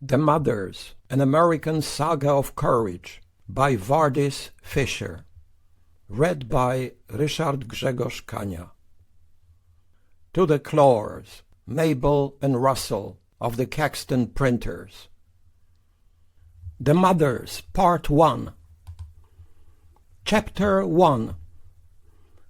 The Mothers, an American Saga of Courage by Vardis Fisher. Read by Ryszard Grzegorz Kania. To the Claws, Mabel and Russell of the Caxton Printers. The Mothers, Part 1. Chapter 1.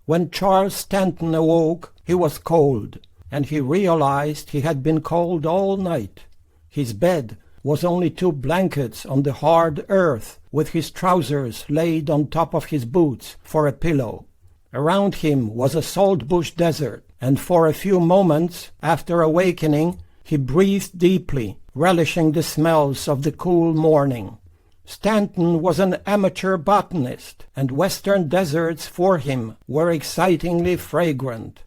When Charles Stanton awoke, he was cold, and he realized he had been cold all night. His bed was only 2 blankets on the hard earth, with his trousers laid on top of his boots for a pillow. Around him was a saltbush desert, and for a few moments after awakening he breathed deeply, relishing the smells of the cool morning. Stanton was an amateur botanist, and western deserts for him were excitingly fragrant.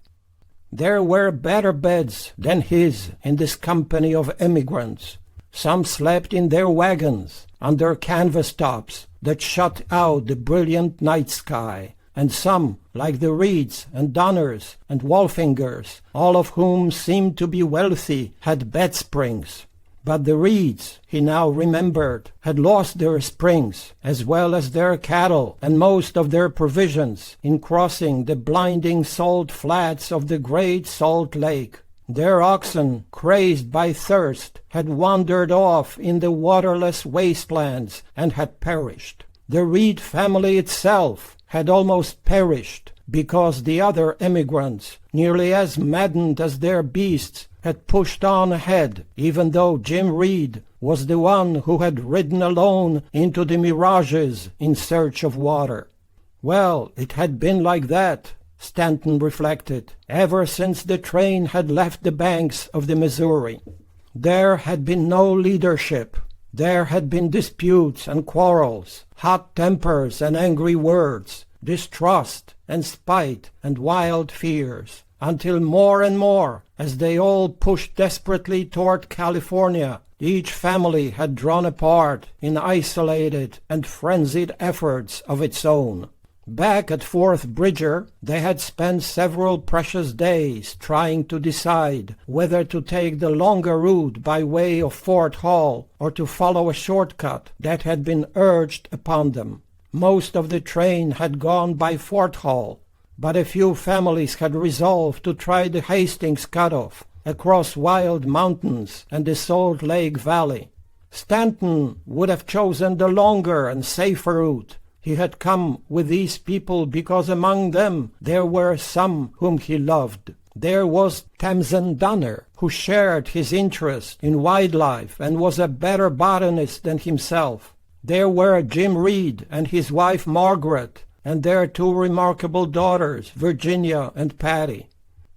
There were better beds than his in this company of emigrants. Some slept in their wagons, under canvas tops that shut out the brilliant night sky, and some, like the Reeds and Donners and Wolfingers, all of whom seemed to be wealthy, had bed springs. But the Reeds, he now remembered, had lost their springs, as well as their cattle and most of their provisions, in crossing the blinding salt flats of the Great Salt Lake. Their oxen, crazed by thirst, had wandered off in the waterless wastelands and had perished. The Reed family itself had almost perished, because the other emigrants, nearly as maddened as their beasts, had pushed on ahead, even though Jim Reed was the one who had ridden alone into the mirages in search of water. Well, it had been like that, Stanton reflected, ever since the train had left the banks of the Missouri. There had been no leadership. There had been disputes and quarrels, hot tempers and angry words, distrust and spite and wild fears, until more and more, as they all pushed desperately toward California, each family had drawn apart in isolated and frenzied efforts of its own. Back at Fort Bridger, they had spent several precious days trying to decide whether to take the longer route by way of Fort Hall or to follow a shortcut that had been urged upon them. Most of the train had gone by Fort Hall, but a few families had resolved to try the Hastings cutoff across wild mountains and the Salt Lake Valley. Stanton would have chosen the longer and safer route. He had come with these people because among them there were some whom he loved. There was Tamsen Donner, who shared his interest in wildlife and was a better botanist than himself. There were Jim Reed and his wife Margaret, and their 2 remarkable daughters, Virginia and Patty.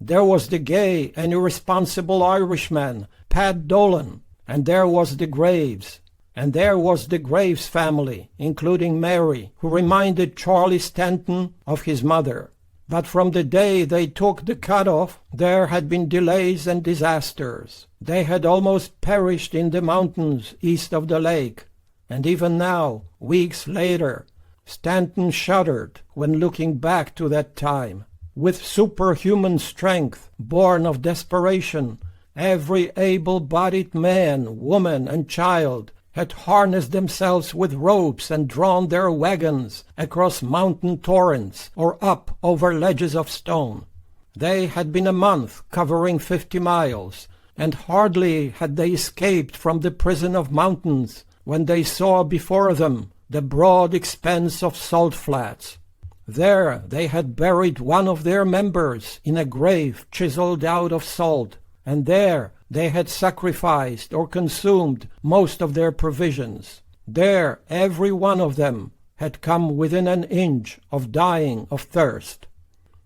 There was the gay and irresponsible Irishman, Pat Dolan, and there was the Graves. And there was the Graves family, including Mary, who reminded Charlie Stanton of his mother. But from the day they took the cutoff, there had been delays and disasters. They had almost perished in the mountains east of the lake. And even now, weeks later, Stanton shuddered when looking back to that time. With superhuman strength, born of desperation, every able-bodied man, woman, and child had harnessed themselves with ropes and drawn their wagons across mountain torrents or up over ledges of stone. They had been a month covering 50 miles, and hardly had they escaped from the prison of mountains when they saw before them the broad expanse of salt flats. There they had buried one of their members in a grave chiseled out of salt, and there they had sacrificed or consumed most of their provisions. There every one of them had come within an inch of dying of thirst.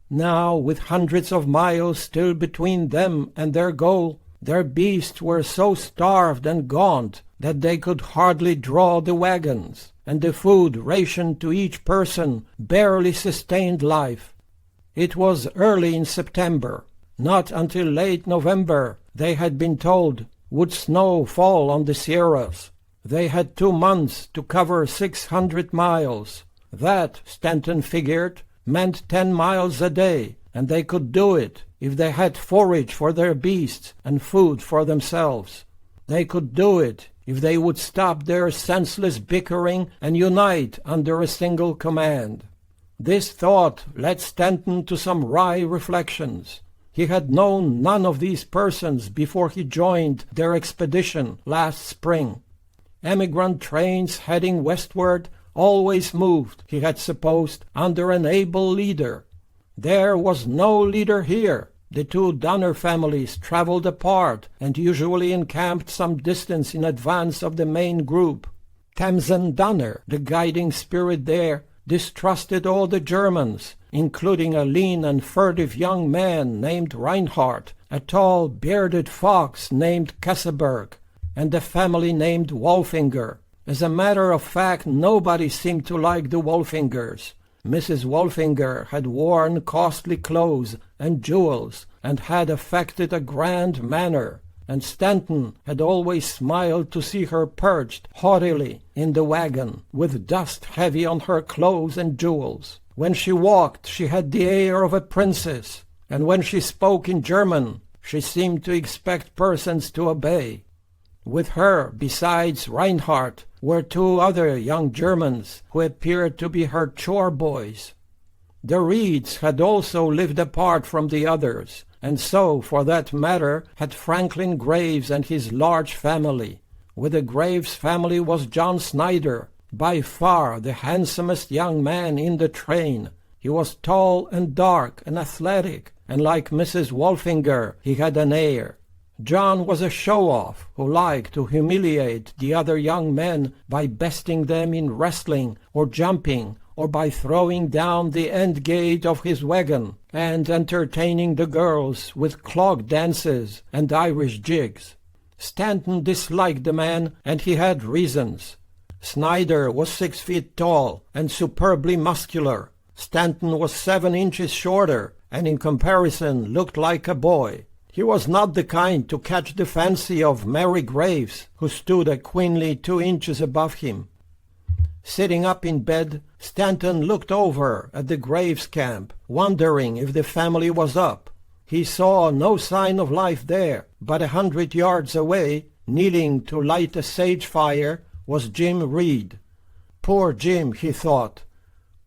Now, with hundreds of miles still between them and their goal, their beasts were so starved and gaunt that they could hardly draw the wagons, and the food rationed to each person barely sustained life. It was early in September. Not until late November, they had been told, would snow fall on the Sierras. They had 2 months to cover 600 miles. That, Stanton figured, meant 10 miles a day, and they could do it if they had forage for their beasts and food for themselves. They could do it if they would stop their senseless bickering and unite under a single command. This thought led Stanton to some wry reflections. He had known none of these persons before he joined their expedition last spring. Emigrant trains heading westward always moved, he had supposed, under an able leader. There was no leader here. The two Donner families traveled apart and usually encamped some distance in advance of the main group. Tamsen Donner, the guiding spirit there, distrusted all the Germans, including a lean and furtive young man named Reinhardt, a tall, bearded fox named Kasseberg, and a family named Wolfinger. As a matter of fact, nobody seemed to like the Wolfingers. Mrs. Wolfinger had worn costly clothes and jewels, and had affected a grand manner, and Stanton had always smiled to see her perched haughtily in the wagon, with dust heavy on her clothes and jewels. When she walked, she had the air of a princess, and when she spoke in German, she seemed to expect persons to obey. With her, besides Reinhardt, were two other young Germans who appeared to be her chore boys. The Reeds had also lived apart from the others, and so, for that matter, had Franklin Graves and his large family. With the Graves family was John Snyder, by far the handsomest young man in the train. He was tall and dark and athletic, and like Mrs. Wolfinger, he had an air. John was a show-off who liked to humiliate the other young men by besting them in wrestling or jumping, or by throwing down the end gate of his wagon and entertaining the girls with clog dances and Irish jigs. Stanton disliked the man, and he had reasons. Snyder was 6 feet tall and superbly muscular. Stanton was 7 inches shorter, and in comparison looked like a boy. He was not the kind to catch the fancy of Mary Graves, who stood a queenly 2 inches above him. Sitting up in bed, Stanton looked over at the Graves camp, wondering if the family was up. He saw no sign of life there, but 100 yards away, kneeling to light a sage fire, was Jim Reed. Poor Jim, he thought.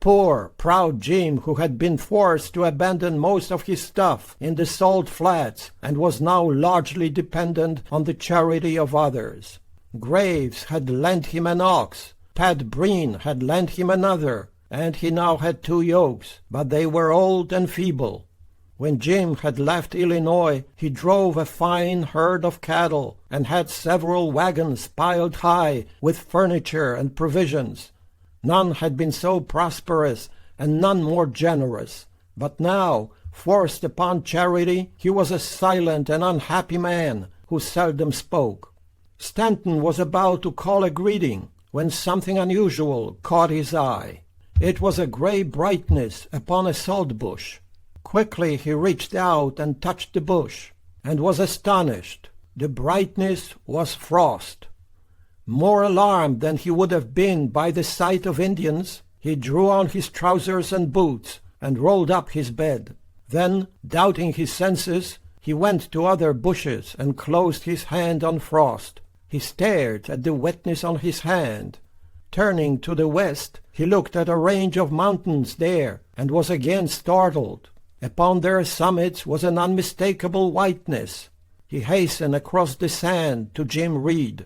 Poor, proud Jim, who had been forced to abandon most of his stuff in the Salt Flats and was now largely dependent on the charity of others. Graves had lent him an ox. Pat Breen had lent him another, and he now had 2 yokes, but they were old and feeble. When Jim had left Illinois, he drove a fine herd of cattle and had several wagons piled high with furniture and provisions. None had been so prosperous and none more generous. But now, forced upon charity, he was a silent and unhappy man who seldom spoke. Stanton was about to call a greeting when something unusual caught his eye. It was a gray brightness upon a salt bush. Quickly he reached out and touched the bush, and was astonished. The brightness was frost. More alarmed than he would have been by the sight of Indians, he drew on his trousers and boots and rolled up his bed. Then, doubting his senses, he went to other bushes and closed his hand on frost. He stared at the wetness on his hand. Turning to the west, he looked at a range of mountains there and was again startled. Upon their summits was an unmistakable whiteness. He hastened across the sand to Jim Reed.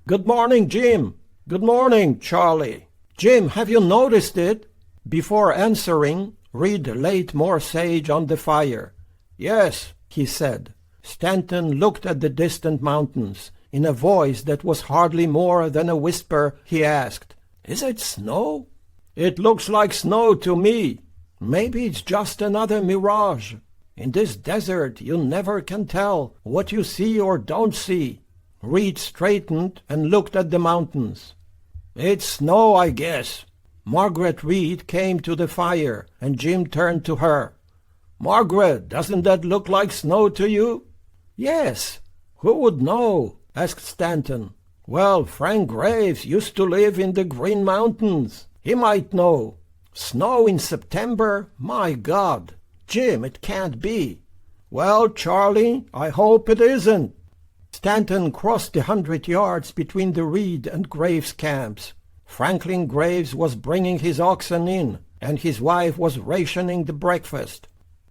"Good morning, Jim." "Good morning, Charlie." "Jim, have you noticed it?" Before answering, Reed laid more sage on the fire. "Yes," he said. Stanton looked at the distant mountains. In a voice that was hardly more than a whisper, he asked, "Is it snow?" "It looks like snow to me." "Maybe it's just another mirage. In this desert you never can tell what you see or don't see." Reed straightened and looked at the mountains. "It's snow, I guess." Margaret Reed came to the fire, and Jim turned to her. "Margaret, doesn't that look like snow to you?" "Yes." "Who would know?" asked Stanton. "Well, Frank Graves used to live in the Green Mountains. He might know." "Snow in September? My God! Jim, it can't be." "Well, Charlie, I hope it isn't." Stanton crossed the 100 yards between the Reed and Graves camps. Franklin Graves was bringing his oxen in, and his wife was rationing the breakfast.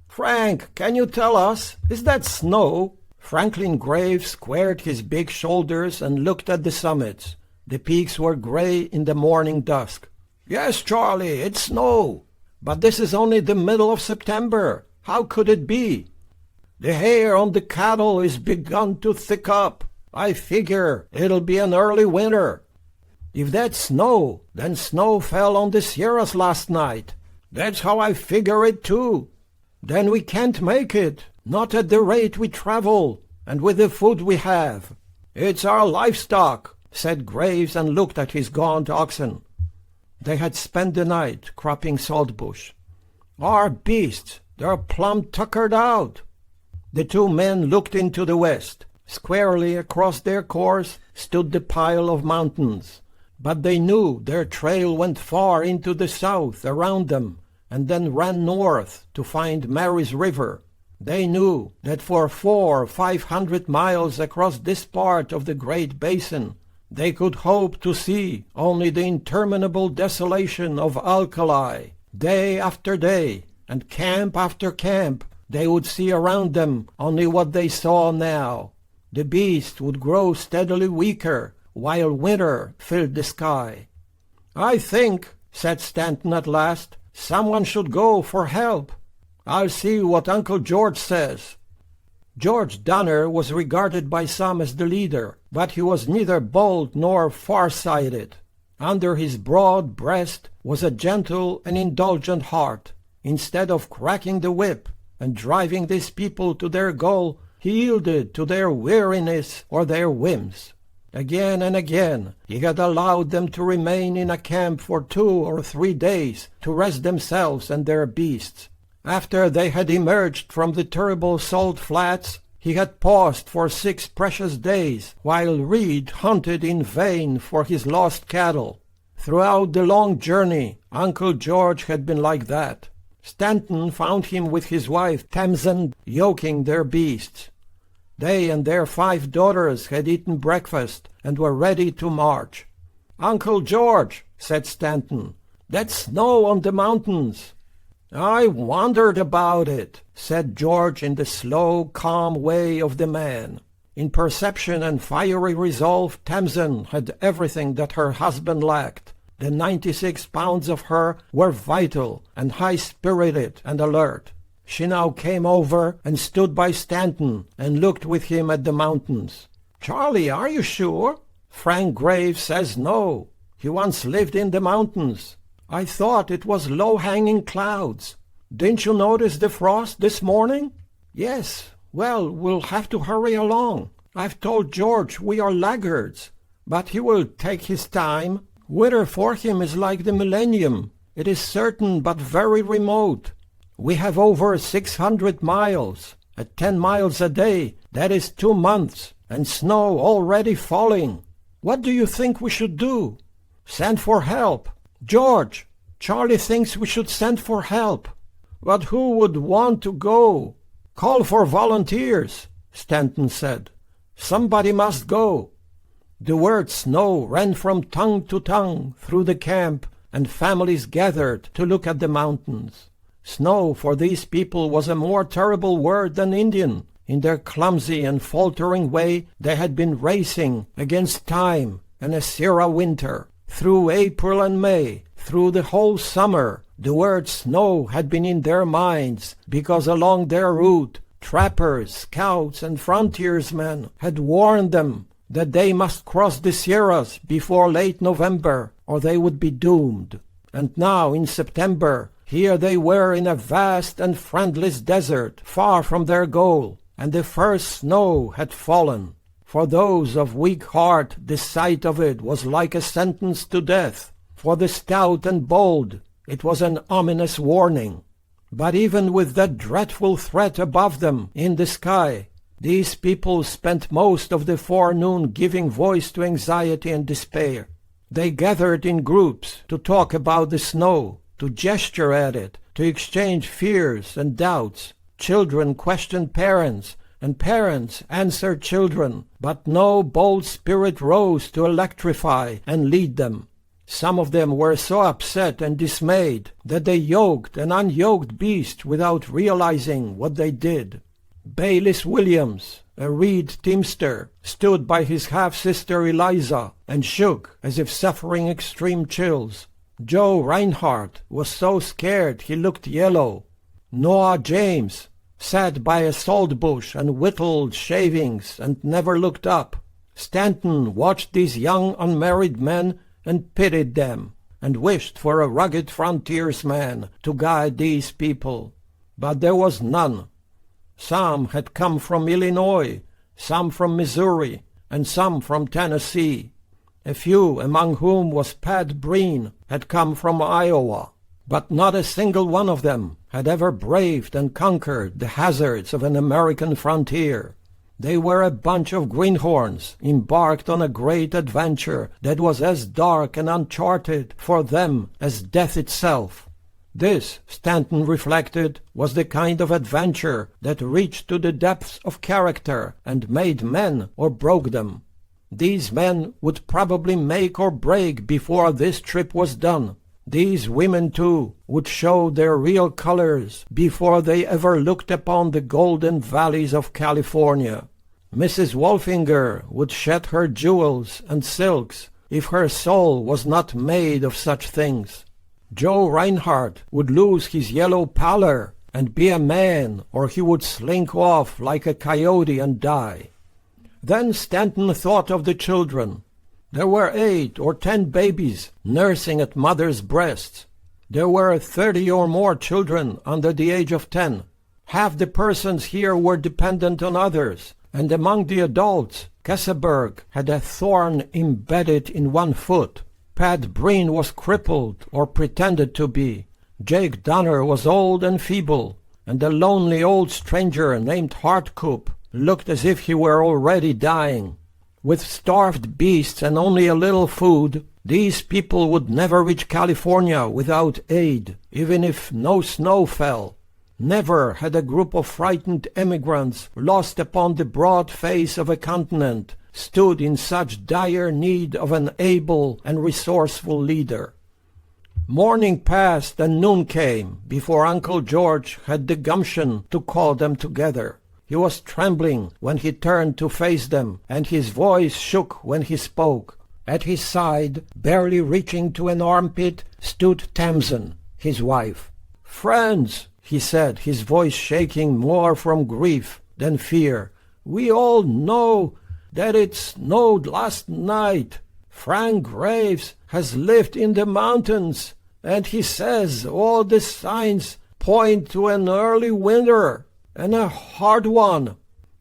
"Frank, can you tell us, is that snow?" Franklin Graves squared his big shoulders and looked at the summits. The peaks were gray in the morning dusk. "Yes, Charlie, it's snow. But this is only the middle of September. How could it be? The hair on the cattle is begun to thick up. I figure it'll be an early winter." "If that's snow, then snow fell on the Sierras last night." "That's how I figure it too." "Then we can't make it, not at the rate we travel, and with the food we have." "It's our livestock," said Graves, and looked at his gaunt oxen. They had spent the night cropping saltbush. "Our beasts, they're plumb tuckered out." The two men looked into the west. Squarely across their course stood the pile of mountains. But they knew their trail went far into the south around them, and then ran north to find Mary's River. They knew that for 400 or 500 miles across this part of the Great Basin, they could hope to see only the interminable desolation of alkali. Day after day, and camp after camp, they would see around them only what they saw now. The beast would grow steadily weaker, while winter filled the sky. "I think," said Stanton at last, "someone should go for help. I'll see what Uncle George says." George Donner was regarded by some as the leader, but he was neither bold nor far-sighted. Under his broad breast was a gentle and indulgent heart. Instead of cracking the whip and driving these people to their goal, he yielded to their weariness or their whims. Again and again he had allowed them to remain in a camp for 2 or 3 days to rest themselves and their beasts. After they had emerged from the terrible salt flats, he had paused for 6 precious days, while Reed hunted in vain for his lost cattle. Throughout the long journey, Uncle George had been like that. Stanton found him with his wife Tamsen yoking their beasts. They and their 5 daughters had eaten breakfast and were ready to march. "Uncle George," said Stanton, "that's snow on the mountains." "I wondered about it," said George in the slow, calm way of the man. In perception and fiery resolve, Tamsen had everything that her husband lacked. The 96 pounds of her were vital and high-spirited and alert. She now came over and stood by Stanton and looked with him at the mountains. "Charlie, are you sure?" "Frank Graves says no. He once lived in the mountains." "I thought it was low-hanging clouds. Didn't you notice the frost this morning?" "Yes. Well, we'll have to hurry along. I've told George we are laggards, but he will take his time. Winter for him is like the millennium. It is certain but very remote. We have over 600 miles. At 10 miles a day, that is 2 months, and snow already falling. What do you think we should do?" "Send for help." "George, Charlie thinks we should send for help." "But who would want to go?" "Call for volunteers," Stanton said. "Somebody must go." The word snow ran from tongue to tongue through the camp, and families gathered to look at the mountains. Snow for these people was a more terrible word than Indian. In their clumsy and faltering way, they had been racing against time and a Sierra winter. Through April and May, through the whole summer, the word snow had been in their minds, because along their route, trappers, scouts, and frontiersmen had warned them that they must cross the Sierras before late November, or they would be doomed. And now, in September, here they were in a vast and friendless desert, far from their goal, and the first snow had fallen. For those of weak heart, the sight of it was like a sentence to death. For the stout and bold, it was an ominous warning. But even with that dreadful threat above them in the sky, these people spent most of the forenoon giving voice to anxiety and despair. They gathered in groups to talk about the snow, to gesture at it, to exchange fears and doubts. Children questioned parents, and parents answered children, but no bold spirit rose to electrify and lead them. Some of them were so upset and dismayed that they yoked and unyoked beasts without realizing what they did. Baylis Williams, a reed teamster, stood by his half-sister Eliza and shook as if suffering extreme chills. Joe Reinhardt was so scared he looked yellow. Noah James sat by a salt bush and whittled shavings and never looked up. Stanton watched these young unmarried men and pitied them, and wished for a rugged frontiersman to guide these people. But there was none. Some had come from Illinois, some from Missouri, and some from Tennessee. A few, among whom was Pat Breen, had come from Iowa. But not a single one of them had ever braved and conquered the hazards of an American frontier. They were a bunch of greenhorns embarked on a great adventure that was as dark and uncharted for them as death itself. This, Stanton reflected, was the kind of adventure that reached to the depths of character and made men or broke them. These men would probably make or break before this trip was done. These women, too, would show their real colors before they ever looked upon the golden valleys of California. Mrs. Wolfinger would shed her jewels and silks if her soul was not made of such things. Joe Reinhardt would lose his yellow pallor and be a man, or he would slink off like a coyote and die. Then Stanton thought of the children. There were 8 or 10 babies nursing at mothers' breasts. There were 30 or more children under the age of 10. Half the persons here were dependent on others, and among the adults, Kesseberg had a thorn embedded in one foot. Pat Breen was crippled, or pretended to be. Jake Donner was old and feeble, and a lonely old stranger named Hartcoop looked as if he were already dying. With starved beasts and only a little food, these people would never reach California without aid, even if no snow fell. Never had a group of frightened emigrants lost upon the broad face of a continent stood in such dire need of an able and resourceful leader. Morning passed and noon came before Uncle George had the gumption to call them together. He was trembling when he turned to face them, and his voice shook when he spoke. At his side, barely reaching to an armpit, stood Tamsen, his wife. "Friends," he said, his voice shaking more from grief than fear, "we all know that it snowed last night. Frank Graves has lived in the mountains, and he says all the signs point to an early winter, and a hard one.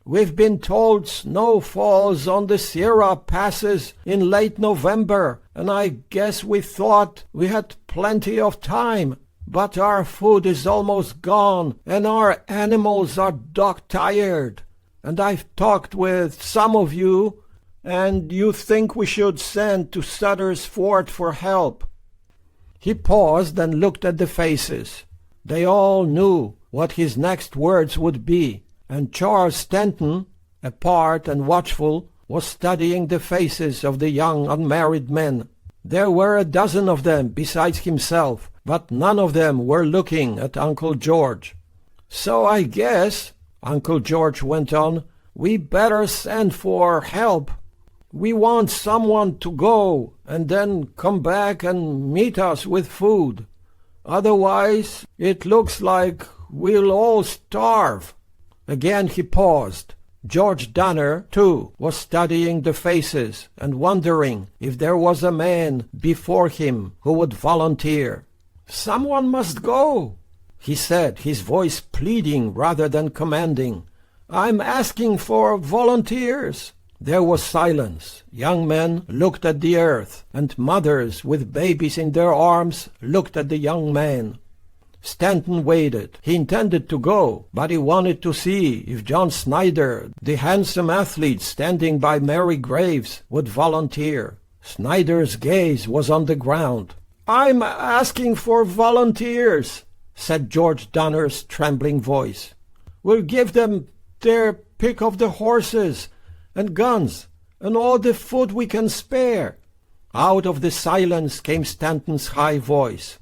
We've been told snow falls on the Sierra passes in late November, and I guess we thought we had plenty of time. But our food is almost gone, and our animals are dog-tired. And I've talked with some of you, and you think we should send to Sutter's Fort for help." He paused and looked at the faces. They all knew what his next words would be, and Charles Stanton, apart and watchful, was studying the faces of the young unmarried men. There were a dozen of them besides himself, but none of them were looking at Uncle George. "So I guess," Uncle George went on, "we better send for help. We want someone to go and then come back and meet us with food. Otherwise, it looks like we'll all starve." Again he paused. George Donner, too, was studying the faces and wondering if there was a man before him who would volunteer. "Someone must go," he said, his voice pleading rather than commanding. "I'm asking for volunteers." There was silence. Young men looked at the earth, and mothers with babies in their arms looked at the young man. Stanton waited. He intended to go, but he wanted to see if John Snyder, the handsome athlete standing by Mary Graves, would volunteer. Snyder's gaze was on the ground. "I'm asking for volunteers," said George Donner's trembling voice. "We'll give them their pick of the horses, and guns, and all the food we can spare." Out of the silence came Stanton's high voice.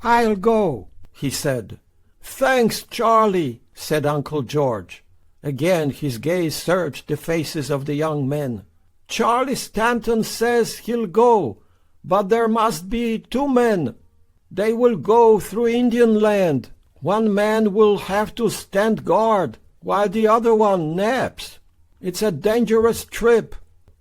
"I'll go," he said. "Thanks, Charlie," said Uncle George. Again his gaze searched the faces of the young men. "Charlie Stanton says he'll go, but there must be 2 men. They will go through Indian land. One man will have to stand guard, while the other one naps. It's a dangerous trip.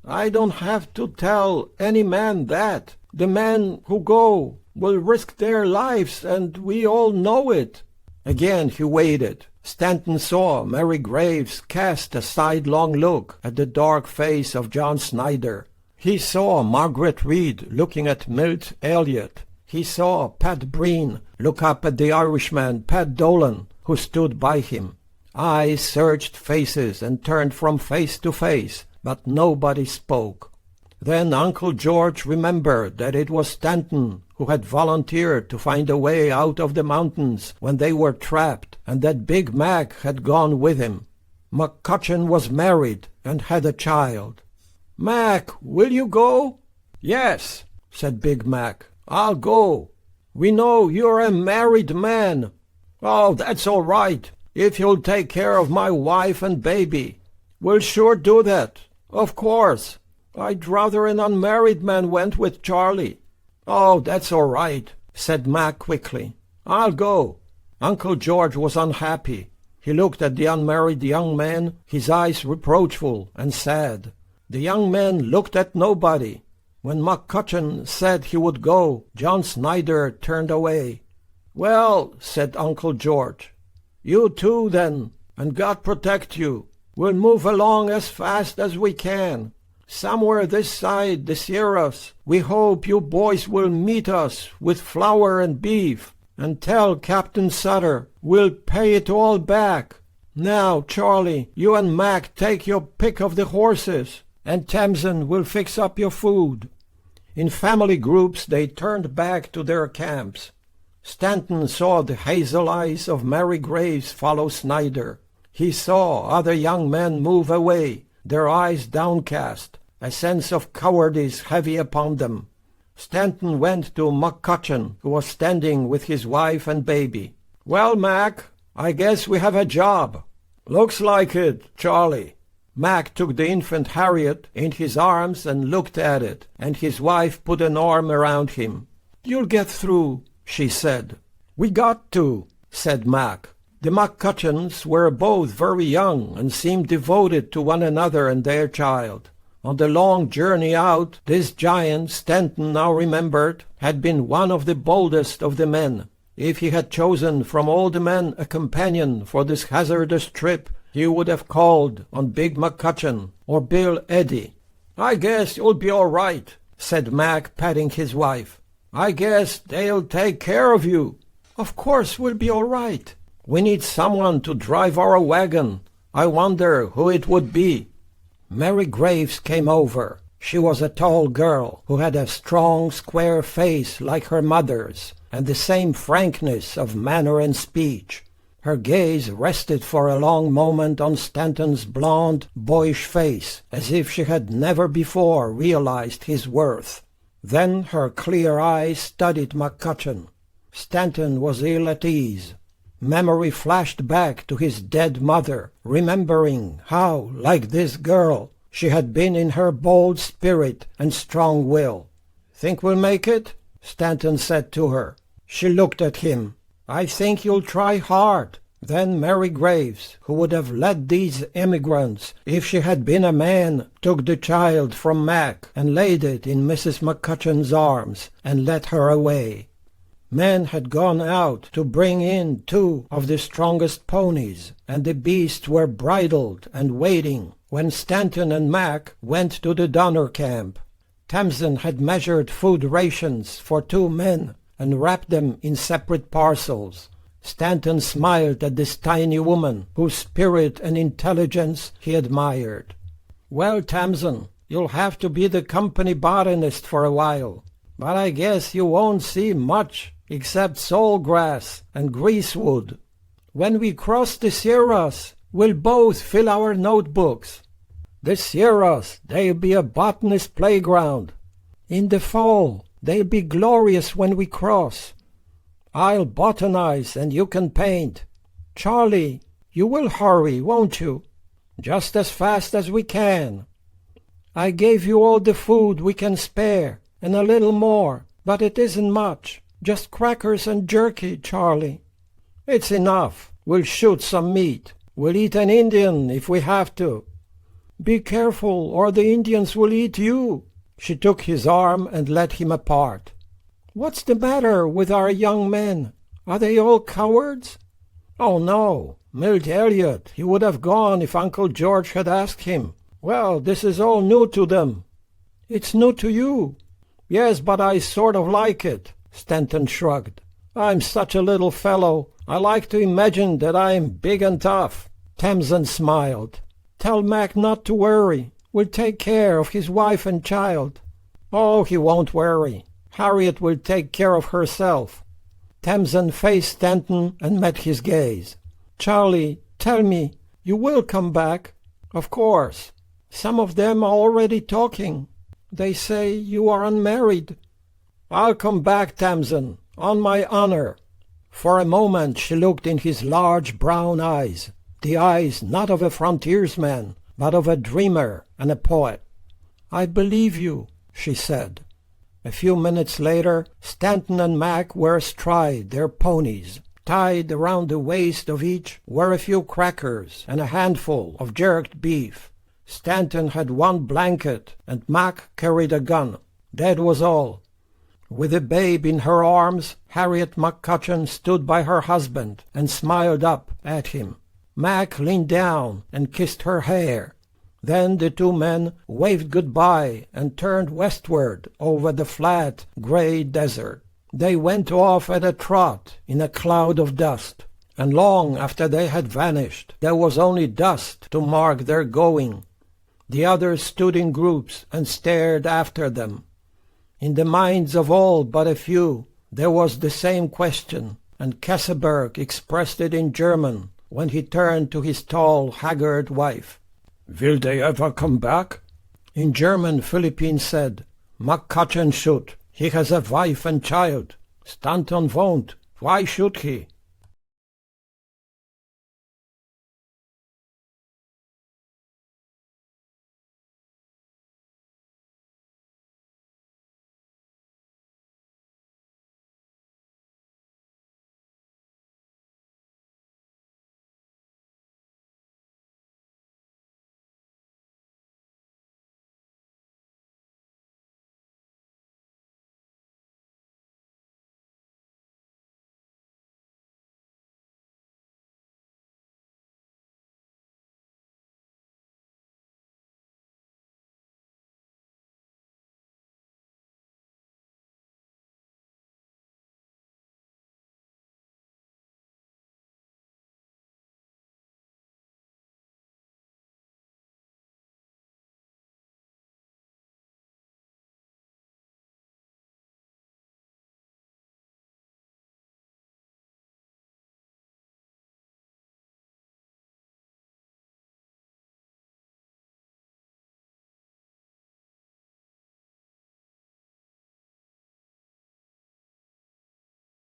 I don't have to tell any man that. The men who go will risk their lives, and we all know it." Again he waited. Stanton saw Mary Graves cast a sidelong look at the dark face of John Snyder. He saw Margaret Reed looking at Milt Elliott. He saw Pat Breen look up at the Irishman Pat Dolan, who stood by him. Eyes searched faces and turned from face to face, but nobody spoke. Then Uncle George remembered that it was Stanton who had volunteered to find a way out of the mountains when they were trapped, and that Big Mac had gone with him. McCutcheon was married and had a child. "Mac, will you go?" "Yes," said Big Mac, "I'll go. We know you're a married man." "Oh, that's all right, if you'll take care of my wife and baby." "We'll sure do that, of course. I'd rather an unmarried man went with Charlie." "Oh, that's all right," said Mac quickly. "I'll go." Uncle George was unhappy. He looked at the unmarried young man, his eyes reproachful and sad. The young man looked at nobody. When McCutcheon said he would go, John Snyder turned away. "Well," said Uncle George, "you too, then, and God protect you. We'll move along as fast as we can. Somewhere this side the Sierras, we hope you boys will meet us with flour and beef, and tell Captain Sutter we'll pay it all back. Now, Charlie, you and Mac take your pick of the horses, and Tamsen will fix up your food." In family groups they turned back to their camps. Stanton saw the hazel eyes of Mary Graves follow Snyder. He saw other young men move away, their eyes downcast, a sense of cowardice heavy upon them. Stanton went to McCutcheon, who was standing with his wife and baby. "Well, Mac, I guess we have a job." "Looks like it, Charlie." Mac took the infant Harriet in his arms and looked at it, and his wife put an arm around him. "You'll get through," she said. "We got to," said Mac. The McCutcheons were both very young and seemed devoted to one another and their child. On the long journey out, this giant, Stanton now remembered, had been one of the boldest of the men. If he had chosen from all the men a companion for this hazardous trip, he would have called on Big McCutcheon or Bill Eddy. "I guess you'll be all right," said Mac, patting his wife. "I guess they'll take care of you." "Of course we'll be all right." "We need someone to drive our wagon. I wonder who it would be." Mary Graves came over. She was a tall girl who had a strong, square face like her mother's, and the same frankness of manner and speech. Her gaze rested for a long moment on Stanton's blond, boyish face, as if she had never before realized his worth. Then her clear eyes studied McCutcheon. Stanton was ill at ease. Memory flashed back to his dead mother, remembering how, like this girl, she had been in her bold spirit and strong will. "Think we'll make it?" Stanton said to her. She looked at him. "I think you'll try hard." Then Mary Graves, who would have led these emigrants if she had been a man, took the child from Mac and laid it in Mrs. McCutcheon's arms and led her away. Men had gone out to bring in 2 of the strongest ponies, and the beasts were bridled and waiting when Stanton and Mac went to the Donner camp. Tamsen had measured food rations for 2 men and wrapped them in separate parcels. Stanton smiled at this tiny woman, whose spirit and intelligence he admired. "Well, Tamsen, you'll have to be the company botanist for a while, but I guess you won't see much except sawgrass and greasewood. When we cross the Sierras, We'll both fill our notebooks. The Sierras, they'll be a botanist playground. In the fall, they'll be glorious when we cross. I'll botanize and you can paint. Charlie, you will hurry, won't you? Just as fast as we can. I gave you all the food we can spare, and a little more, but it isn't much. Just crackers and jerky, Charlie. It's enough. We'll shoot some meat. We'll eat an Indian if we have to. Be careful, or the Indians will eat you. She took his arm and led him apart. What's the matter with our young men? Are they all cowards? Oh, no. Milt Elliot, he would have gone if Uncle George had asked him. Well, this is all new to them. It's new to you. Yes, but I sort of like it, Stanton shrugged. I'm such a little fellow. I like to imagine that I'm big and tough. Tamsen smiled. Tell Mac not to worry. We'll take care of his wife and child. Oh, he won't worry. Harriet will take care of herself. Tamsen faced Stanton and met his gaze. Charlie, tell me, you will come back? Of course. Some of them are already talking. They say you are unmarried. I'll come back, Tamsen, on my honor. For a moment she looked in his large brown eyes, the eyes not of a frontiersman, but of a dreamer and a poet. I believe you, she said. A few minutes later, Stanton and Mac were astride their ponies. Tied around the waist of each were a few crackers and a handful of jerked beef. Stanton had one blanket, and Mac carried a gun. That was all. With the babe in her arms, Harriet McCutcheon stood by her husband and smiled up at him. Mac leaned down and kissed her hair. Then the two men waved goodbye and turned westward over the flat, gray desert. They went off at a trot in a cloud of dust, and long after they had vanished, there was only dust to mark their going. The others stood in groups and stared after them. In the minds of all but a few, there was the same question, and Kesselberg expressed it in German when he turned to his tall, haggard wife. Will they ever come back? In German, Philippine said, McCutcheon should. He has a wife and child. Stanton won't. Why should he?